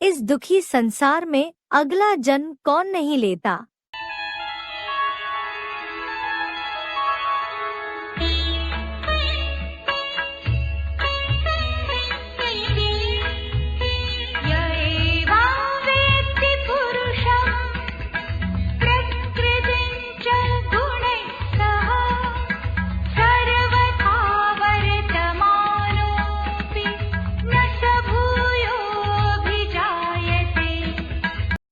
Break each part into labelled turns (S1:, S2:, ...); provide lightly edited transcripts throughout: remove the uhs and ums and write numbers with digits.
S1: इस दुखी संसार में अगला जन्म कौन नहीं लेता।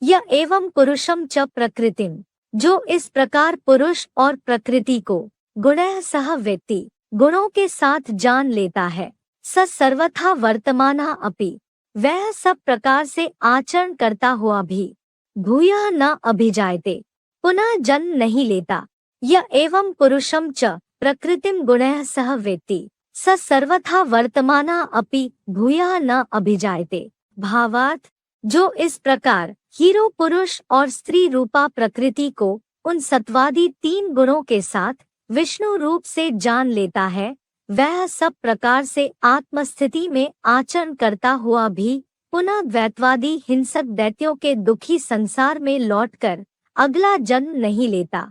S1: य एवं पुरुषम च प्रकृतिम, जो इस प्रकार पुरुष और प्रकृति को गुणैः सह वेत्ति, गुणों के साथ जान लेता है, स सर्वथा वर्तमानः अपि, वह सब प्रकार से आचरण करता हुआ भी भूयः न अभिजायते, पुनः जन्म नहीं लेता। य एवं पुरुषम च प्रकृतिम गुणैः सह वेत्ति, स सर्वथा वर्तमानः अपि भूयः न अभिजायते। भावार्थ, जो इस प्रकार हीरो पुरुष और स्त्री रूपा प्रकृति को उन सत्वादी तीन गुणों के साथ विष्णु रूप से जान लेता है, वह सब प्रकार से आत्मस्थिति में आचरण करता हुआ भी पुनः द्वैतवादी हिंसक दैत्यों के दुखी संसार में लौटकर अगला जन्म नहीं लेता।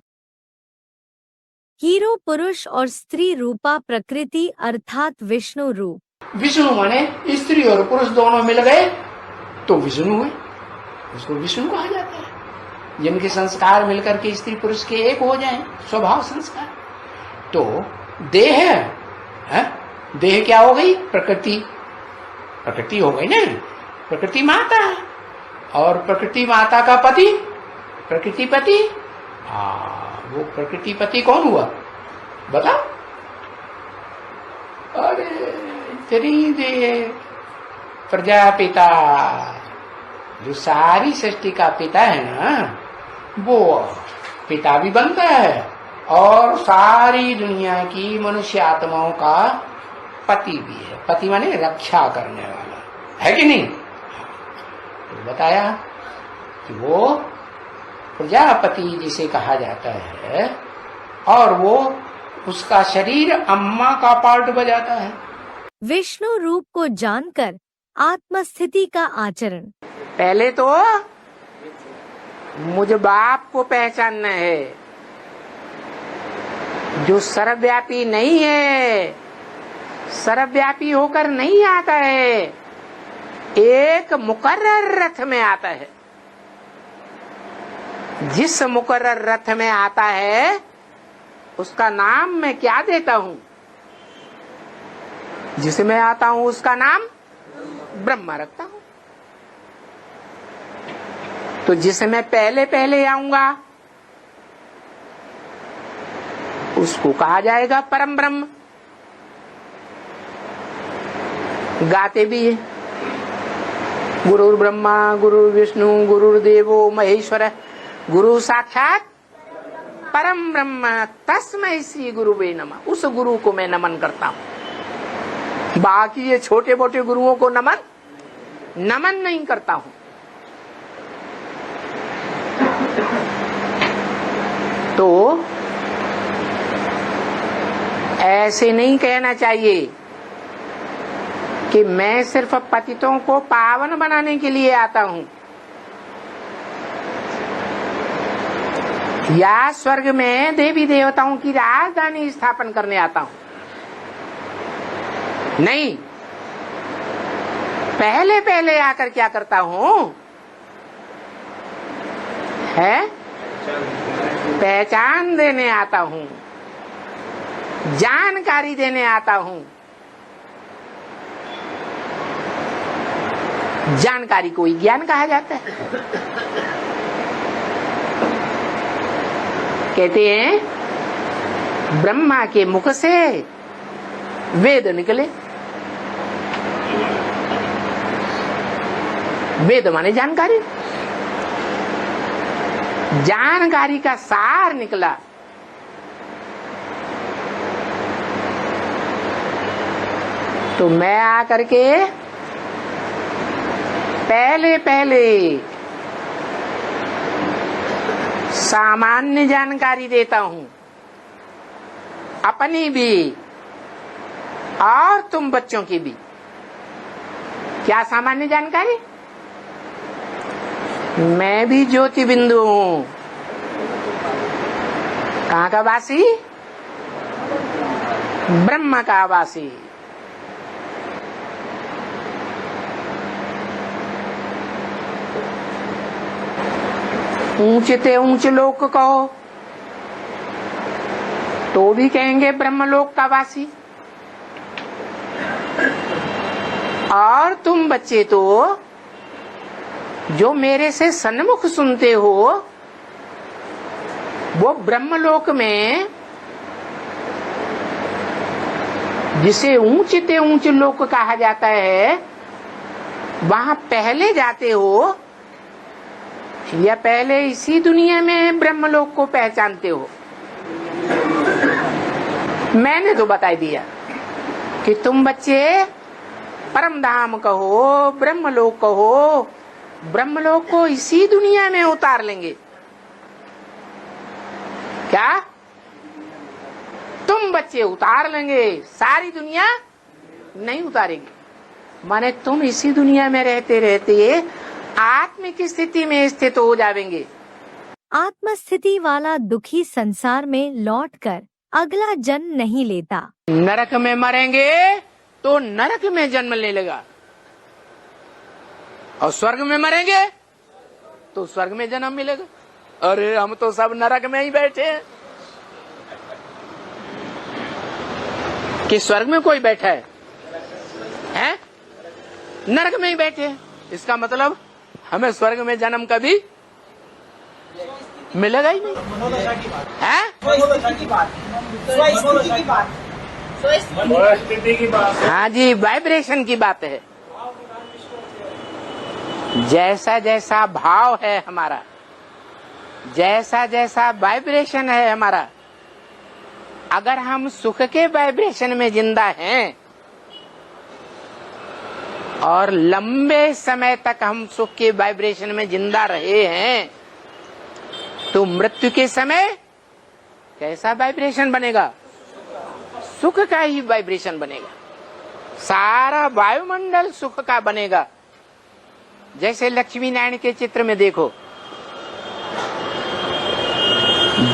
S1: हीरो पुरुष और स्त्री रूपा प्रकृति अर्थात विष्णु रूप।
S2: विष्णु माने स्त्री और पुरुष दोनों मिल गए तो विष्णु है, उसको विष्णु कहा जाता है। जिनके संस्कार मिलकर के स्त्री पुरुष के एक हो जाएं, स्वभाव संस्कार। तो देह है, देह क्या हो गई? प्रकृति, प्रकृति हो गई ना, प्रकृति माता है। और प्रकृति माता का पति प्रकृति पति। वो प्रकृति पति कौन हुआ बताओ? अरे तेरी दे प्रजापिता, जो सारी सृष्टि का पिता है ना, वो पिता भी बनता है और सारी दुनिया की मनुष्य आत्माओं का पति भी है। पति माने रक्षा करने वाला, है कि नहीं? तो बताया कि वो प्रजापति जिसे कहा जाता है और वो उसका शरीर अम्मा का पार्ट बजाता है।
S1: विष्णु रूप को जानकर आत्मस्थिति का आचरण।
S3: पहले तो मुझ बाप को पहचानना है, जो सर्वव्यापी नहीं है, सर्वव्यापी होकर नहीं आता है, एक मुकर्रर रथ में आता है। जिस मुकर्रर रथ में आता है उसका नाम मैं क्या देता हूं? जिसमें आता हूं उसका नाम ब्रह्मा रखता हूं। तो जिसमें पहले पहले आऊंगा उसको कहा जाएगा परम ब्रह्म। गाते भी है, गुरुर् ब्रह्मा गुरुर् विष्णु गुरुर्देवो महेश्वर गुरु साक्षात परम ब्रह्म तस्मै श्री गुरुवे नमः। उस गुरु को मैं नमन करता हूं। बाकी ये छोटे मोटे गुरुओं को नमन नहीं करता हूं। तो ऐसे नहीं कहना चाहिए कि मैं सिर्फ पतितों को पावन बनाने के लिए आता हूं या स्वर्ग में देवी देवताओं की राजधानी स्थापन करने आता हूं। नहीं, पहले पहले आकर क्या करता हूं है? पहचान देने आता हूं, जानकारी देने आता हूं। जानकारी को ही ज्ञान कहा जाता है। कहते हैं ब्रह्मा के मुख से वेद निकले। वेद माने जानकारी, जानकारी का सार निकला। तो मैं आकर के पहले पहले सामान्य जानकारी देता हूं, अपनी भी और तुम बच्चों की भी। क्या सामान्य जानकारी? मैं भी ज्योति बिंदु हूँ। कहाँ का वासी? ब्रह्म का वासी। ऊंचे ते ऊंचे लोक कहो तो भी कहेंगे ब्रह्मलोक का वासी। और तुम बच्चे तो जो मेरे से सन्मुख सुनते हो वो ब्रह्मलोक में जिसे ऊंचे ते ऊंचे लोक कहा जाता है वहां पहले जाते हो या पहले इसी दुनिया में ब्रह्मलोक को पहचानते हो? मैंने तो बता दिया कि तुम बच्चे परम धाम कहो, ब्रह्मलोक कहो, ब्रह्मलोक को इसी दुनिया में उतार लेंगे। क्या तुम बच्चे उतार लेंगे? सारी दुनिया नहीं उतारेंगे। माने तुम इसी दुनिया में रहते रहते आत्मिक स्थिति में स्थित हो जाएंगे।
S1: आत्म स्थिति वाला दुखी संसार में लौटकर अगला जन्म नहीं लेता।
S3: नरक में मरेंगे तो नरक में जन्म ले लेगा और स्वर्ग में मरेंगे तो स्वर्ग में जन्म मिलेगा। अरे हम तो सब नरक में ही बैठे हैं। कि स्वर्ग में कोई बैठा है? नरक में ही बैठे हैं। इसका मतलब हमें स्वर्ग में जन्म कभी मिलेगा ही नहीं है। हाँ जी, वाइब्रेशन की बात है। जैसा जैसा भाव है हमारा, जैसा जैसा वाइब्रेशन है हमारा, अगर हम सुख के वाइब्रेशन में जिंदा हैं और लंबे समय तक हम सुख के वाइब्रेशन में जिंदा रहे हैं तो मृत्यु के समय कैसा वाइब्रेशन बनेगा? सुख का ही वाइब्रेशन बनेगा। सारा वायुमंडल सुख का बनेगा। जैसे लक्ष्मी नारायण के चित्र में देखो,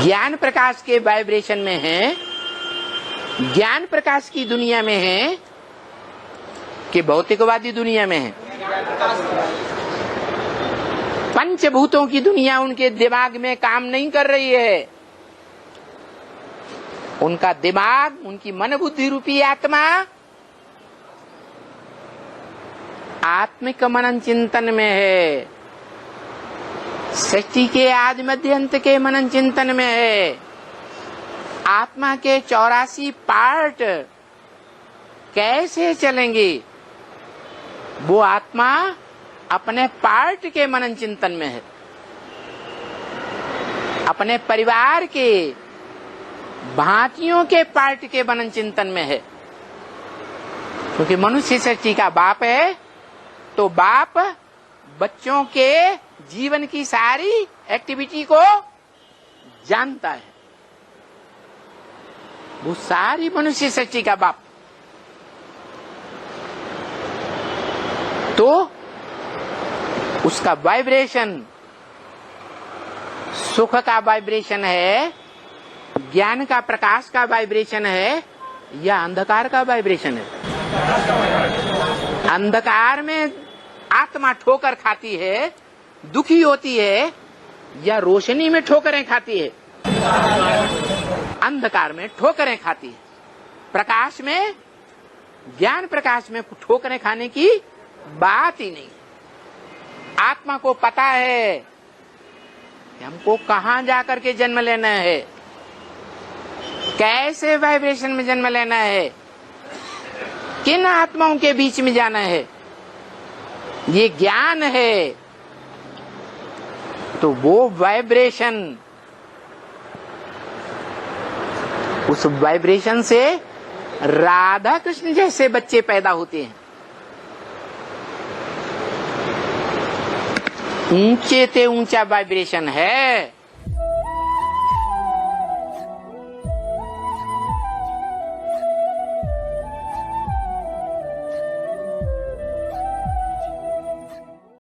S3: ज्ञान प्रकाश के वाइब्रेशन में है, ज्ञान प्रकाश की दुनिया में है कि भौतिकवादी दुनिया में है? पंचभूतों की दुनिया उनके दिमाग में काम नहीं कर रही है। उनका दिमाग, उनकी मन बुद्धि रूपी आत्मा आत्मिक मनन चिंतन में है, सृष्टि के आदि मध्य अंत के मनन चिंतन में है। आत्मा के 84 पार्ट कैसे चलेंगे? वो आत्मा अपने पार्ट के मनन चिंतन में है, अपने परिवार के भांतियों के पार्ट के मनन चिंतन में है। क्योंकि मनुष्य सृष्टि का बाप है तो बाप बच्चों के जीवन की सारी एक्टिविटी को जानता है। वो सारी मनुष्य सृष्टि का बाप। तो उसका वाइब्रेशन सुख का वाइब्रेशन है, ज्ञान का प्रकाश का वाइब्रेशन है या अंधकार का वाइब्रेशन है? अंधकार में आत्मा ठोकर खाती है, दुखी होती है, या रोशनी में ठोकरें खाती है? अंधकार में ठोकरें खाती है। प्रकाश में, ज्ञान प्रकाश में ठोकरें खाने की बात ही नहीं। आत्मा को पता है कि हमको कहां जाकर के जन्म लेना है, कैसे वाइब्रेशन में जन्म लेना है, किन आत्माओं के बीच में जाना है। ये ज्ञान है। तो वो वाइब्रेशन, उस वाइब्रेशन से राधा कृष्ण जैसे बच्चे पैदा होते हैं। ऊंचे ते ऊंचा वाइब्रेशन है